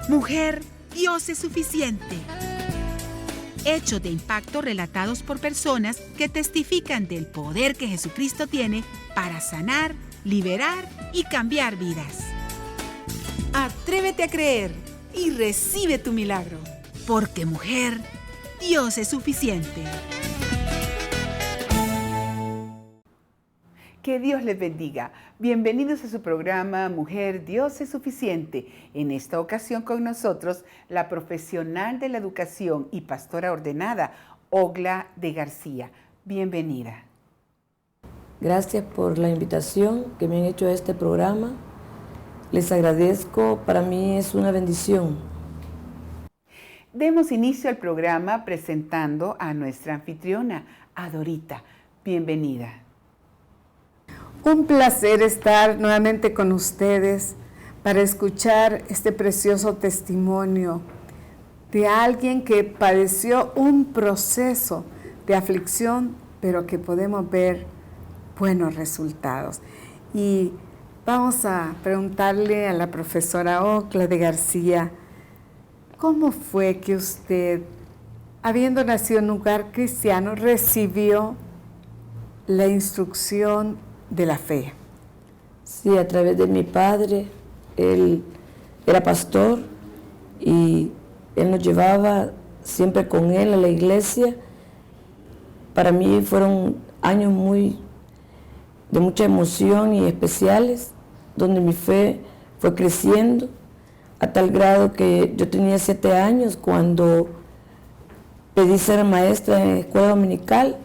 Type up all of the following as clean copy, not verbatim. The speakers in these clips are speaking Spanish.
Mujer, Dios es suficiente. Hechos de impacto relatados por personas que testifican del poder que Jesucristo tiene para sanar, liberar y cambiar vidas. Atrévete a creer y recibe tu milagro. Porque mujer, Dios es suficiente. Que Dios les bendiga. Bienvenidos a su programa Mujer, Dios es suficiente. En esta ocasión con nosotros la profesional de la educación y pastora ordenada, Ogla de García. Bienvenida. Gracias por la invitación que me han hecho a este programa. Les agradezco, para mí es una bendición. Demos inicio al programa presentando a nuestra anfitriona, Adorita. Bienvenida. Un placer estar nuevamente con ustedes para escuchar este precioso testimonio de alguien que padeció un proceso de aflicción, pero que podemos ver buenos resultados. Y vamos a preguntarle a la profesora Ogla de García, ¿cómo fue que usted, habiendo nacido en un hogar cristiano, recibió la instrucción de la fe? Sí, a través de mi padre. Él era pastor y él nos llevaba siempre con él a la iglesia. Para mí fueron años de mucha emoción y especiales, donde mi fe fue creciendo a tal grado que yo tenía 7 años cuando pedí ser maestra en escuela dominical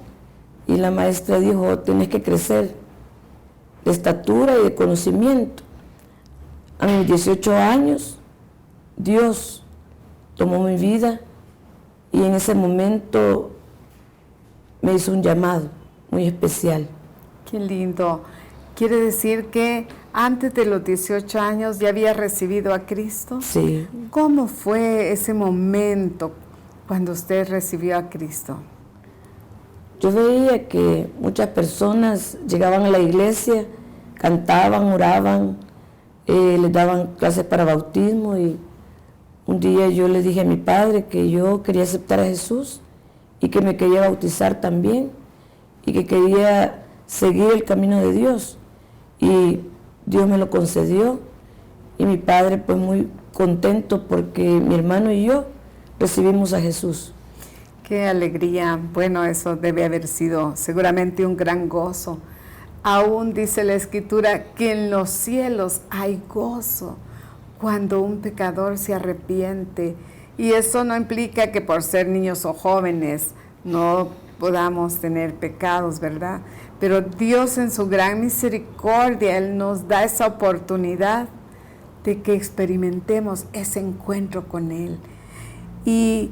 y la maestra dijo, tienes que crecer de estatura y de conocimiento. A mis 18 años, Dios tomó mi vida y en ese momento me hizo un llamado muy especial. Qué lindo. ¿Quiere decir que antes de los 18 años ya había recibido a Cristo? Sí. ¿Cómo fue ese momento cuando usted recibió a Cristo? Yo veía que muchas personas llegaban a la iglesia, cantaban, oraban, les daban clases para bautismo y un día yo le dije a mi padre que yo quería aceptar a Jesús y que me quería bautizar también y que quería seguir el camino de Dios. Y Dios me lo concedió y mi padre pues muy contento porque mi hermano y yo recibimos a Jesús. Qué alegría. Bueno, eso debe haber sido seguramente un gran gozo. Aún dice la Escritura que en los cielos hay gozo cuando un pecador se arrepiente. Y eso no implica que por ser niños o jóvenes no podamos tener pecados, ¿verdad? Pero Dios en su gran misericordia, Él nos da esa oportunidad de que experimentemos ese encuentro con Él. Y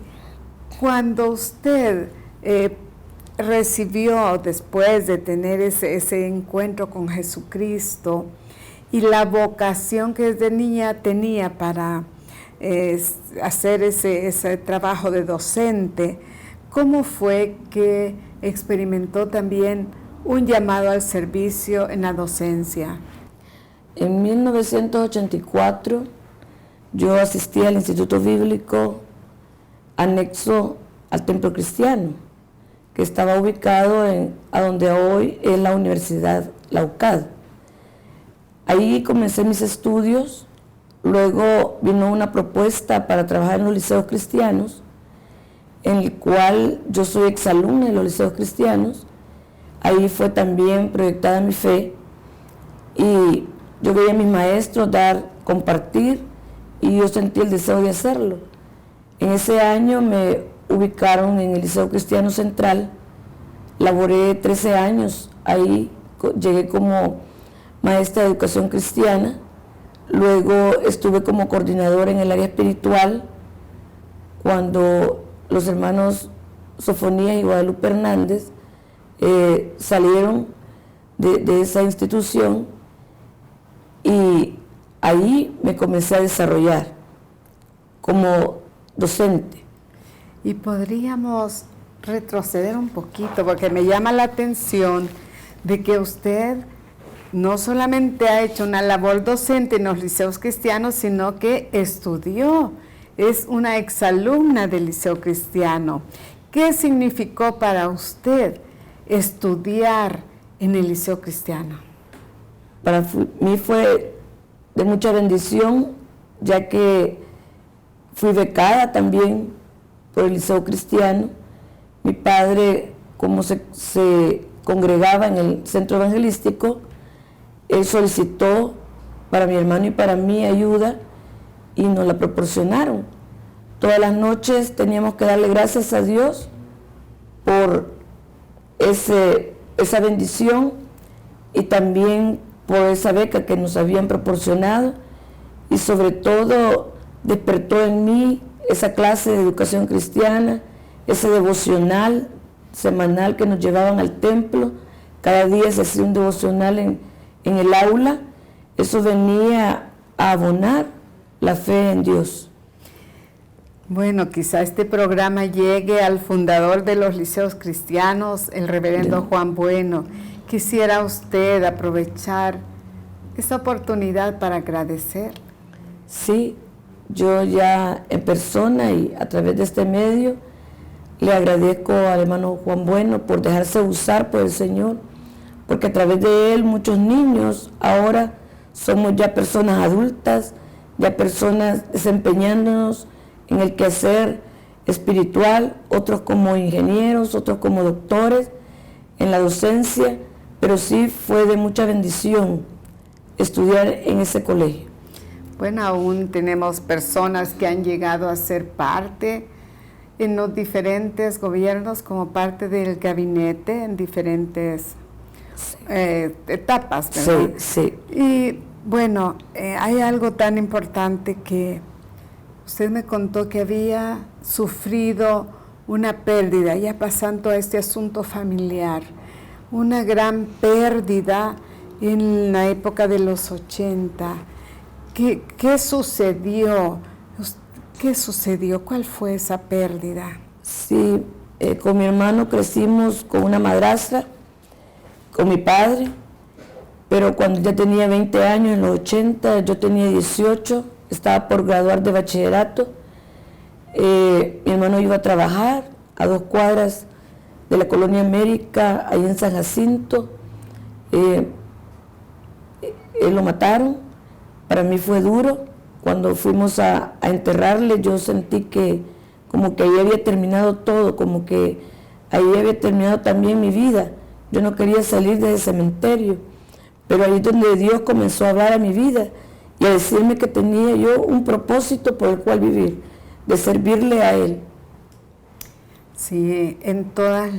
cuando usted recibió, después de tener ese encuentro con Jesucristo y la vocación que desde niña tenía para hacer ese trabajo de docente, ¿cómo fue que experimentó también un llamado al servicio en la docencia? En 1984 yo asistí al Instituto Bíblico anexo al Templo Cristiano, que estaba ubicado a donde hoy es la Universidad La UCAD. Ahí comencé mis estudios, luego vino una propuesta para trabajar en los liceos cristianos, en el cual yo soy exalumna de los liceos cristianos. Ahí fue también proyectada mi fe y yo veía a mis maestros compartir y yo sentí el deseo de hacerlo. En ese año me ubicaron en el Liceo Cristiano Central, laboré 13 años ahí, llegué como maestra de educación cristiana, luego estuve como coordinadora en el área espiritual cuando los hermanos Sofonías y Guadalupe Hernández salieron de esa institución y ahí me comencé a desarrollar como docente. Y podríamos retroceder un poquito porque me llama la atención de que usted no solamente ha hecho una labor docente en los liceos cristianos, sino que estudió. Es una exalumna del Liceo Cristiano. ¿Qué significó para usted estudiar en el Liceo Cristiano? Para mí fue de mucha bendición, ya que fui becada también por el Liceo Cristiano. Mi padre, como se congregaba en el centro evangelístico, él solicitó para mi hermano y para mí ayuda y nos la proporcionaron. Todas las noches teníamos que darle gracias a Dios por esa bendición y también por esa beca que nos habían proporcionado, y sobre todo despertó en mí esa clase de educación cristiana, ese devocional semanal que nos llevaban al templo. Cada día se hacía un devocional en el aula. Eso venía a abonar la fe en Dios. Bueno, quizá este programa llegue al fundador de los liceos cristianos, el reverendo Juan Bueno. Quisiera usted aprovechar esta oportunidad para agradecer. Sí, yo ya en persona y a través de este medio le agradezco al hermano Juan Bueno por dejarse usar por el Señor, porque a través de él muchos niños ahora somos ya personas adultas, ya personas desempeñándonos en el quehacer espiritual, otros como ingenieros, otros como doctores, en la docencia, pero sí fue de mucha bendición estudiar en ese colegio. Bueno, aún tenemos personas que han llegado a ser parte en los diferentes gobiernos, como parte del gabinete en diferentes etapas, ¿verdad? Sí, sí. Y bueno, hay algo tan importante que usted me contó que había sufrido una pérdida, ya pasando a este asunto familiar, una gran pérdida en la época de los 80. ¿Qué sucedió? ¿Qué sucedió? ¿Cuál fue esa pérdida? Sí, con mi hermano crecimos con una madrastra, con mi padre, pero cuando ya tenía 20 años, en los 80, yo tenía 18, estaba por graduar de bachillerato. Mi hermano iba a trabajar a 2 cuadras de la Colonia América, ahí en San Jacinto. Lo mataron. Para mí fue duro. Cuando fuimos a enterrarle, yo sentí que como que ahí había terminado todo, como que ahí había terminado también mi vida. Yo no quería salir de ese cementerio, pero ahí es donde Dios comenzó a hablar a mi vida y a decirme que tenía yo un propósito por el cual vivir, de servirle a Él. Sí, en todas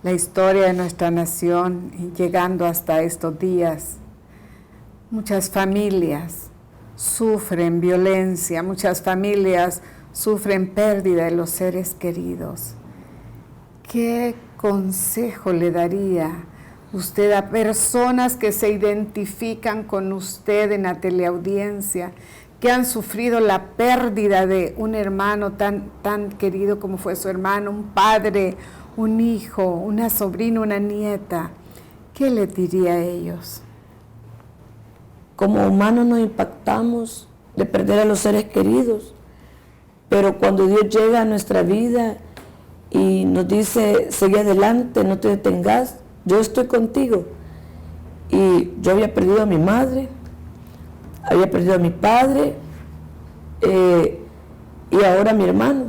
la historia de nuestra nación, y llegando hasta estos días, muchas familias sufren violencia, muchas familias sufren pérdida de los seres queridos. ¿Qué consejo le daría usted a personas que se identifican con usted en la teleaudiencia, que han sufrido la pérdida de un hermano tan querido como fue su hermano, un padre, un hijo, una sobrina, una nieta? ¿Qué le diría a ellos? Como humanos nos impactamos de perder a los seres queridos, pero cuando Dios llega a nuestra vida y nos dice, sigue adelante, no te detengas, yo estoy contigo. Y yo había perdido a mi madre, había perdido a mi padre, y ahora a mi hermano.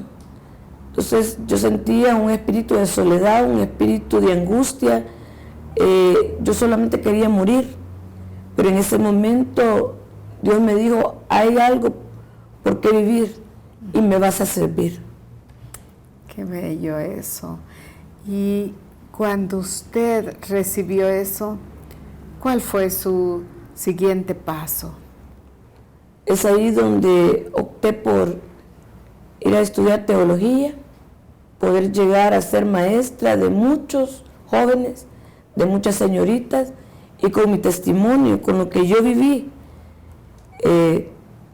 Entonces yo sentía un espíritu de soledad, un espíritu de angustia. Yo solamente quería morir, pero en ese momento Dios me dijo, hay algo por qué vivir y me vas a servir. Qué bello eso. Y cuando usted recibió eso, ¿cuál fue su siguiente paso? Es ahí donde opté por ir a estudiar teología, poder llegar a ser maestra de muchos jóvenes, de muchas señoritas, y con mi testimonio, con lo que yo viví,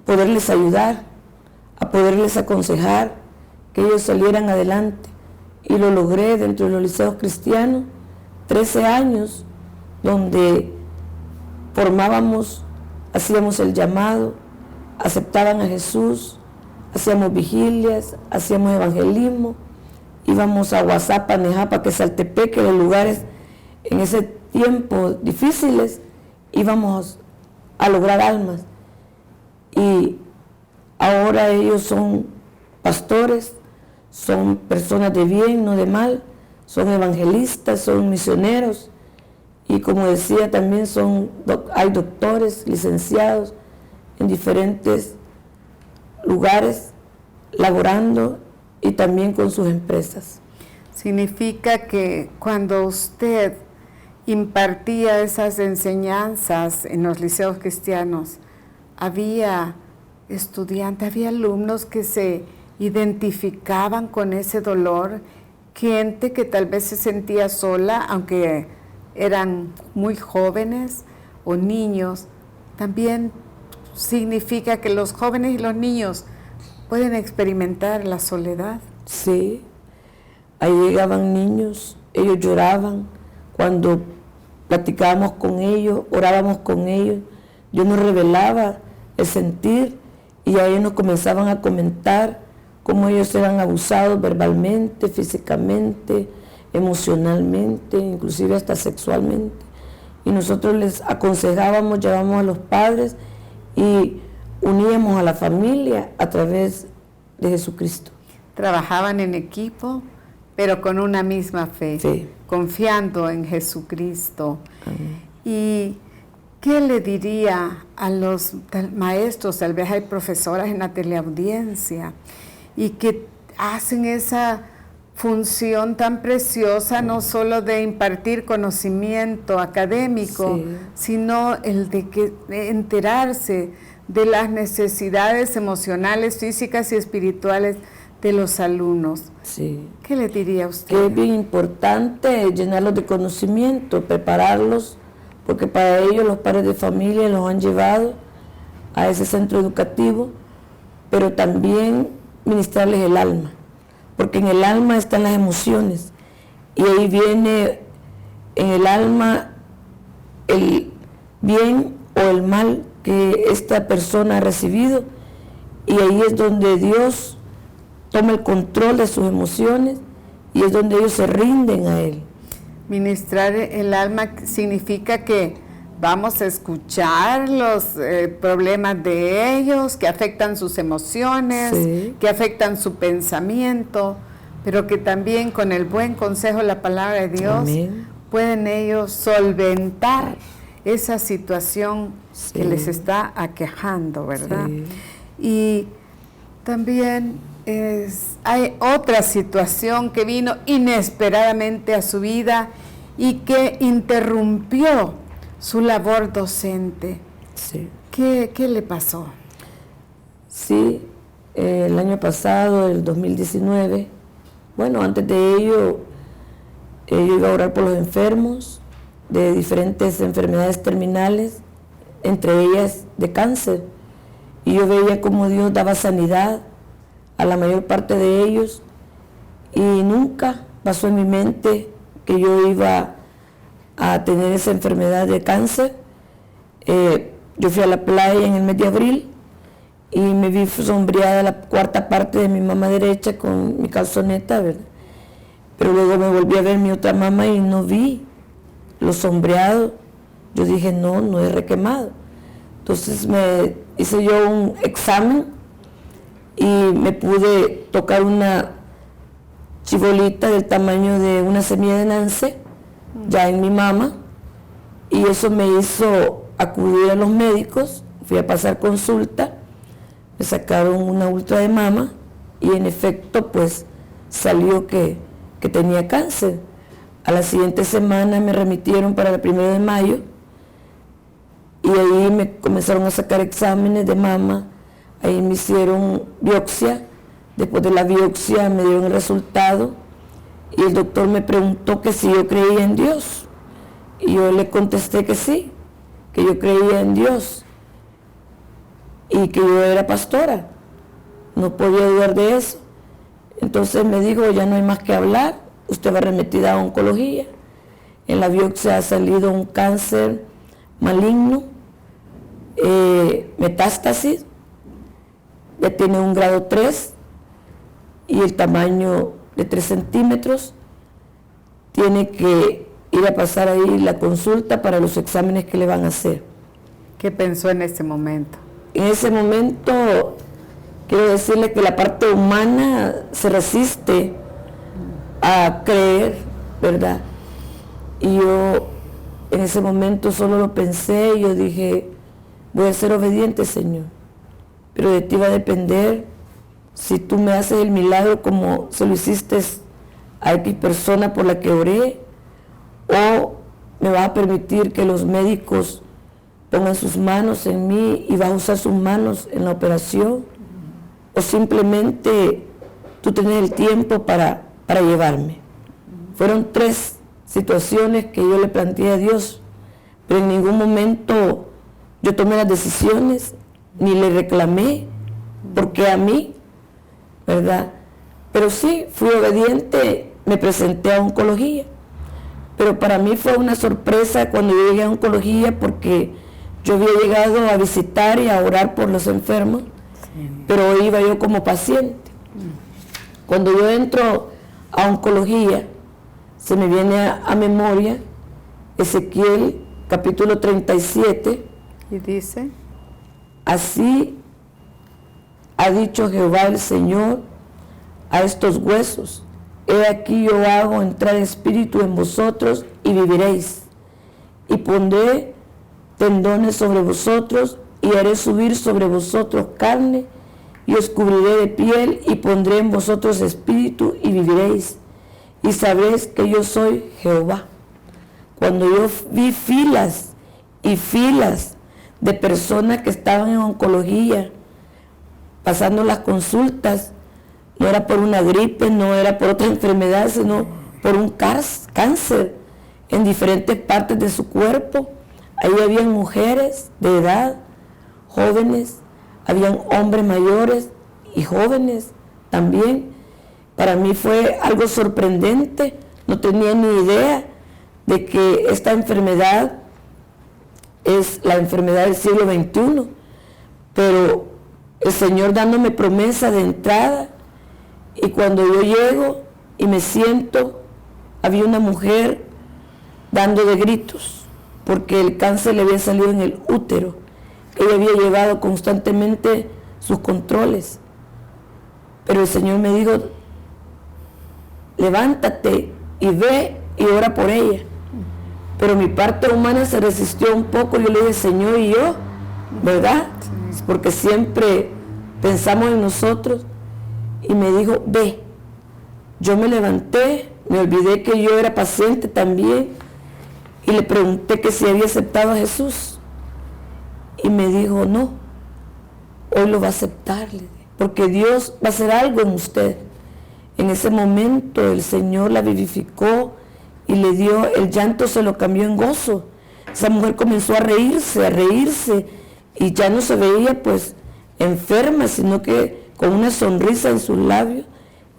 poderles ayudar, a poderles aconsejar, que ellos salieran adelante. Y lo logré dentro de los liceos cristianos, 13 años, donde formábamos, hacíamos el llamado, aceptaban a Jesús, hacíamos vigilias, hacíamos evangelismo, íbamos a Guasapa, Nejapa, Quesaltepeque, los lugares en ese tiempo difíciles, íbamos a lograr almas. Y ahora ellos son pastores, son personas de bien, no de mal, son evangelistas, son misioneros, y como decía también hay doctores, licenciados en diferentes lugares, laborando y también con sus empresas. Significa que cuando usted impartía esas enseñanzas en los liceos cristianos, había estudiantes, había alumnos que se identificaban con ese dolor, gente que tal vez se sentía sola, aunque eran muy jóvenes o niños. También significa que los jóvenes y los niños pueden experimentar la soledad. Sí, ahí llegaban niños, ellos lloraban, cuando platicábamos con ellos, orábamos con ellos, yo nos revelaba el sentir y a ellos nos comenzaban a comentar cómo ellos eran abusados verbalmente, físicamente, emocionalmente, inclusive hasta sexualmente. Y nosotros les aconsejábamos, llevábamos a los padres y uníamos a la familia a través de Jesucristo. Trabajaban en equipo, pero con una misma fe, Sí. confiando en Jesucristo. Amén. ¿Y qué le diría a los maestros, tal vez hay profesoras en la teleaudiencia, y que hacen esa función tan preciosa, no solo de impartir conocimiento académico, Sí. sino el de enterarse de las necesidades emocionales, físicas y espirituales de los alumnos? Sí. ¿Qué le diría a usted? Que es bien importante llenarlos de conocimiento, prepararlos, porque para ellos los padres de familia los han llevado a ese centro educativo, pero también ministrarles el alma, porque en el alma están las emociones, y ahí viene en el alma el bien o el mal que esta persona ha recibido, y ahí es donde Dios toma el control de sus emociones y es donde ellos se rinden a Él. Ministrar el alma significa que vamos a escuchar los problemas de ellos, que afectan sus emociones, Sí. que afectan su pensamiento, pero que también con el buen consejo de la palabra de Dios Amén. pueden ellos solventar esa situación Sí. que les está aquejando, ¿verdad? Sí. Y también hay otra situación que vino inesperadamente a su vida y que interrumpió su labor docente. Sí. ¿Qué le pasó? Sí, el año pasado, el 2019, bueno, antes de ello, yo iba a orar por los enfermos de diferentes enfermedades terminales, entre ellas de cáncer, y yo veía cómo Dios daba sanidad a la mayor parte de ellos, y nunca pasó en mi mente que yo iba a tener esa enfermedad de cáncer. Yo fui a la playa en el mes de abril y me vi sombreada la cuarta parte de mi mama derecha con mi calzoneta, ¿verdad? Pero luego me volví a ver mi otra mama y no vi lo sombreado. Yo dije, no es requemado. Entonces me hice yo un examen y me pude tocar una chibolita del tamaño de una semilla de nance ya en mi mama, y eso me hizo acudir a los médicos. Fui a pasar consulta, me sacaron una ultra de mama y en efecto pues salió que tenía cáncer. A la siguiente semana me remitieron para el 1 de mayo y ahí me comenzaron a sacar exámenes de mama, ahí me hicieron biopsia. Después de la biopsia me dieron el resultado y el doctor me preguntó que si yo creía en Dios, y yo le contesté que sí, que yo creía en Dios y que yo era pastora, no podía dudar de eso. Entonces me dijo, ya no hay más que hablar, usted va remitida a oncología. En la biopsia ha salido un cáncer maligno, metástasis, ya tiene un grado 3 y el tamaño de 3 centímetros. Tiene que ir a pasar ahí la consulta para los exámenes que le van a hacer. ¿Qué pensó en ese momento? En ese momento, quiero decirle que la parte humana se resiste a creer, ¿verdad? Y yo en ese momento solo lo pensé y yo dije, voy a ser obediente, Señor, pero de ti va a depender si tú me haces el milagro como se lo hiciste a X persona por la que oré, o me vas a permitir que los médicos pongan sus manos en mí y vas a usar sus manos en la operación, o simplemente tú tenés el tiempo para llevarme. Fueron 3 situaciones que yo le planteé a Dios, pero en ningún momento yo tomé las decisiones, ni le reclamé, porque a mí, ¿verdad? Pero sí, fui obediente, me presenté a oncología, pero para mí fue una sorpresa cuando yo llegué a oncología, porque yo había llegado a visitar y a orar por los enfermos, pero iba yo como paciente. Cuando yo entro a oncología, se me viene a memoria Ezequiel capítulo 37. Y dice: así ha dicho Jehová el Señor a estos huesos: he aquí yo hago entrar espíritu en vosotros y viviréis, y pondré tendones sobre vosotros y haré subir sobre vosotros carne, y os cubriré de piel y pondré en vosotros espíritu y viviréis, y sabréis que yo soy Jehová. Cuando yo vi filas y filas de personas que estaban en oncología pasando las consultas, no era por una gripe, no era por otra enfermedad, sino por un cáncer en diferentes partes de su cuerpo. Ahí habían mujeres de edad, jóvenes, habían hombres mayores y jóvenes también. Para mí fue algo sorprendente, no tenía ni idea de que esta enfermedad es la enfermedad del siglo XXI, pero el Señor dándome promesa de entrada, y cuando yo llego y me siento, había una mujer dando de gritos, porque el cáncer le había salido en el útero. Ella había llevado constantemente sus controles, pero el Señor me dijo: levántate y ve y ora por ella. Pero mi parte humana se resistió un poco. Yo le dije: Señor, ¿y yo? ¿Verdad? Sí. Porque siempre pensamos en nosotros. Y me dijo: ve. Yo me levanté, me olvidé que yo era paciente también, y le pregunté que si había aceptado a Jesús. Y me dijo: no, hoy lo va a aceptar, porque Dios va a hacer algo en usted. En ese momento el Señor la vivificó y le dio, el llanto se lo cambió en gozo. Esa mujer comenzó a reírse, y ya no se veía pues enferma, sino que con una sonrisa en sus labios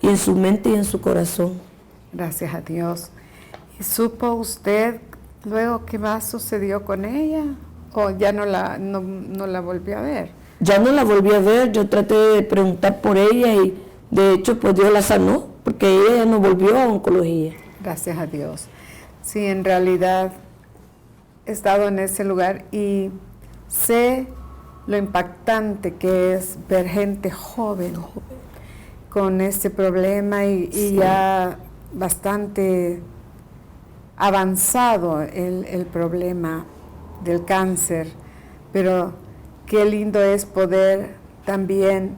y en su mente y en su corazón. Gracias a Dios. ¿Y supo usted luego qué más sucedió con ella? ¿O ya no la volvió a ver? Ya no la volví a ver. Yo traté de preguntar por ella y de hecho pues Dios la sanó, porque ella ya no volvió a oncología. Gracias a Dios. Sí, en realidad he estado en ese lugar y sé lo impactante que es ver gente joven con este problema y sí, ya bastante avanzado el problema del cáncer, pero qué lindo es poder también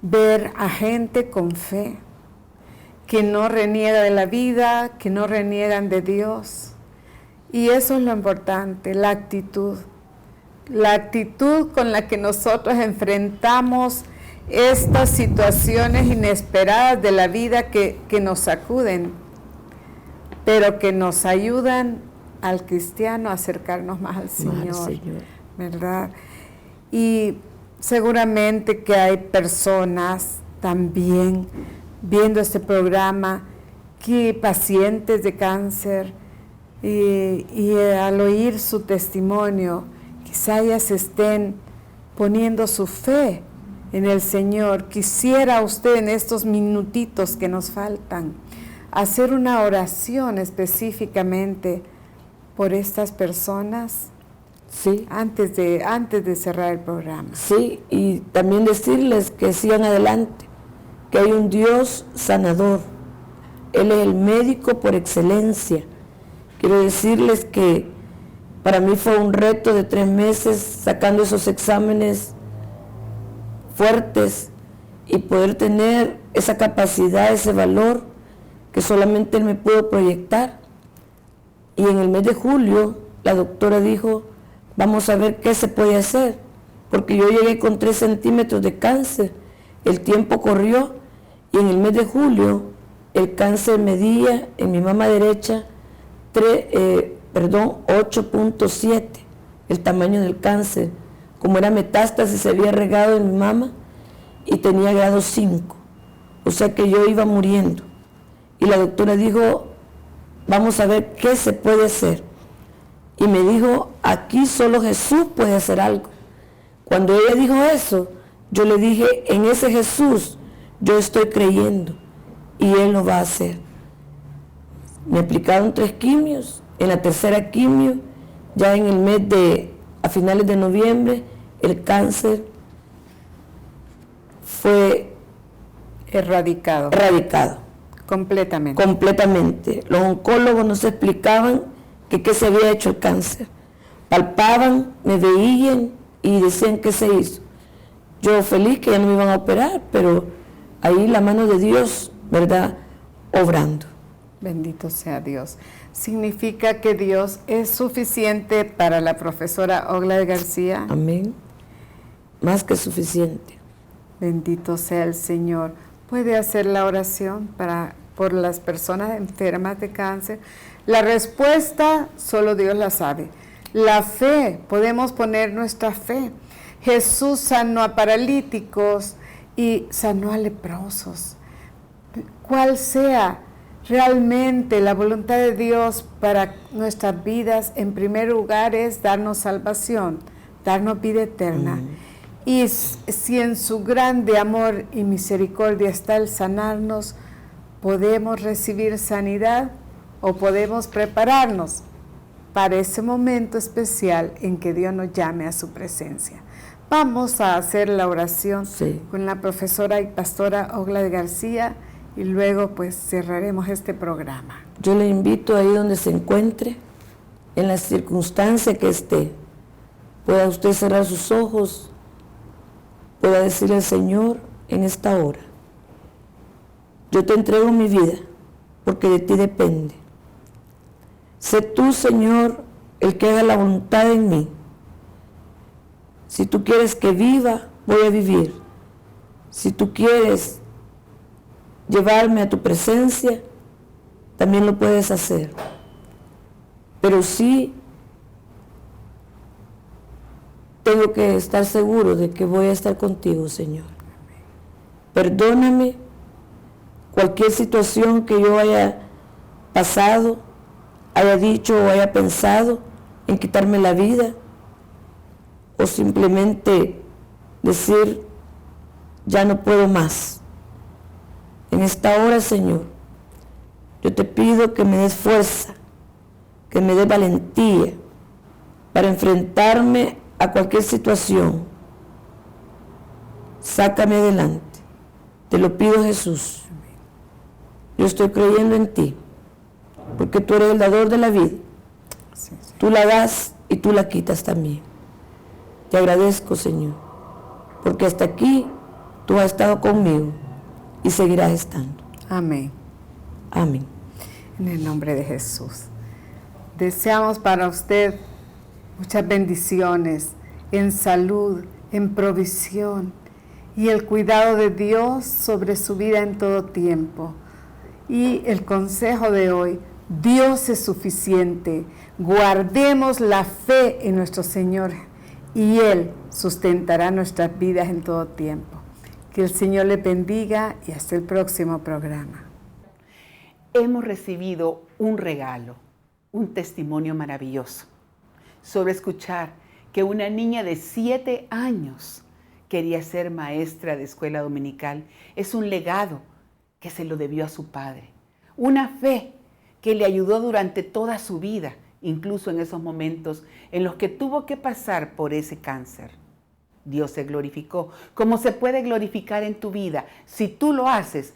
ver a gente con fe, que no reniega de la vida, que no reniegan de Dios. Y eso es lo importante, la actitud con la que nosotros enfrentamos estas situaciones inesperadas de la vida que nos sacuden, pero que nos ayudan al cristiano a acercarnos más al Señor, ¿verdad? Y seguramente que hay personas también viendo este programa, que pacientes de cáncer, y al oír su testimonio, quizá ellas estén poniendo su fe en el Señor. Quisiera usted en estos minutitos que nos faltan hacer una oración específicamente por estas personas. Sí. Antes de cerrar el programa. Sí, y también decirles que sigan adelante, que hay un Dios sanador. Él es el médico por excelencia. Quiero decirles que para mí fue un reto de 3 meses sacando esos exámenes fuertes y poder tener esa capacidad, ese valor que solamente Él me pudo proyectar. Y en el mes de julio la doctora dijo: vamos a ver qué se puede hacer, porque yo llegué con 3 centímetros de cáncer. El tiempo corrió y en el mes de julio el cáncer medía en mi mama derecha 8.7, el tamaño del cáncer. Como era metástasis, se había regado en mi mama y tenía grado 5, o sea que yo iba muriendo. Y la doctora dijo: vamos a ver qué se puede hacer. Y me dijo: aquí solo Jesús puede hacer algo. Cuando ella dijo eso, yo le dije: en ese Jesús yo estoy creyendo y Él lo va a hacer. Me aplicaron 3 quimios. En la tercera quimio, ya en el mes a finales de noviembre, el cáncer fue erradicado. Completamente. Los oncólogos nos explicaban qué se había hecho el cáncer. Palpaban, me veían y decían qué se hizo. Yo feliz que ya no me iban a operar, pero ahí la mano de Dios, ¿verdad?, obrando. Bendito sea Dios. Significa que Dios es suficiente para la profesora Ogla García. Amén. Más que suficiente. Bendito sea el Señor. ¿Puede hacer la oración por las personas enfermas de cáncer? La respuesta solo Dios la sabe. La fe, podemos poner nuestra fe. Jesús sanó a paralíticos y sanó a leprosos. ¿Cuál sea realmente la voluntad de Dios para nuestras vidas? En primer lugar es darnos salvación, darnos vida eterna. Y si en su grande amor y misericordia está el sanarnos, podemos recibir sanidad o podemos prepararnos para ese momento especial en que Dios nos llame a su presencia. Vamos a hacer la oración con la profesora y pastora Ogla García y luego pues cerraremos este programa. Yo le invito ahí donde se encuentre, en la circunstancia que esté, pueda usted cerrar sus ojos, pueda decirle al Señor en esta hora: yo te entrego mi vida porque de ti depende. Sé tú, Señor, el que haga la voluntad en mí. Si tú quieres que viva, voy a vivir. Si tú quieres llevarme a tu presencia, también lo puedes hacer. Pero sí tengo que estar seguro de que voy a estar contigo, Señor. Perdóname cualquier situación que yo haya pasado, haya dicho o haya pensado en quitarme la vida, o simplemente decir: ya no puedo más. En esta hora, Señor, yo te pido que me des fuerza, que me des valentía para enfrentarme a cualquier situación. Sácame adelante. Te lo pido, Jesús. Yo estoy creyendo en ti, porque tú eres el dador de la vida. Tú la das y tú la quitas también. Te agradezco, Señor, porque hasta aquí tú has estado conmigo y seguirás estando. Amén. Amén. En el nombre de Jesús. Deseamos para usted muchas bendiciones en salud, en provisión y el cuidado de Dios sobre su vida en todo tiempo. Y el consejo de hoy: Dios es suficiente. Guardemos la fe en nuestro Señor y Él sustentará nuestras vidas en todo tiempo. Que el Señor le bendiga y hasta el próximo programa. Hemos recibido un regalo un testimonio maravilloso sobre escuchar que una niña de 7 años quería ser maestra de escuela dominical. Es un legado que se lo debió a su padre. Una fe que le ayudó durante toda su vida, incluso en esos momentos en los que tuvo que pasar por ese cáncer. Dios se glorificó, como se puede glorificar en tu vida si tú lo haces,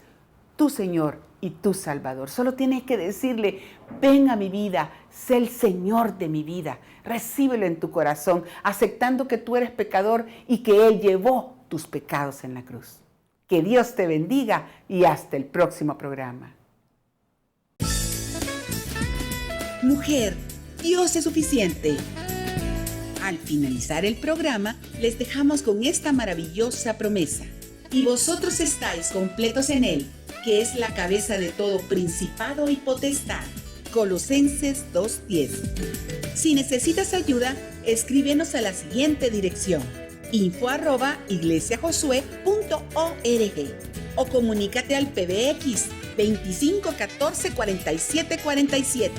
tu Señor y tu Salvador. Solo tienes que decirle: ven a mi vida, sé el Señor de mi vida. Recíbelo en tu corazón, aceptando que tú eres pecador y que Él llevó tus pecados en la cruz. Que Dios te bendiga y hasta el próximo programa. Mujer, Dios es suficiente. Al finalizar el programa, les dejamos con esta maravillosa promesa. Y vosotros estáis completos en Él, que es la cabeza de todo principado y potestad. Colosenses 2:10. Si necesitas ayuda, escríbenos a la siguiente dirección: info@iglesiajosué.org o comunícate al PBX 25 14 47 47.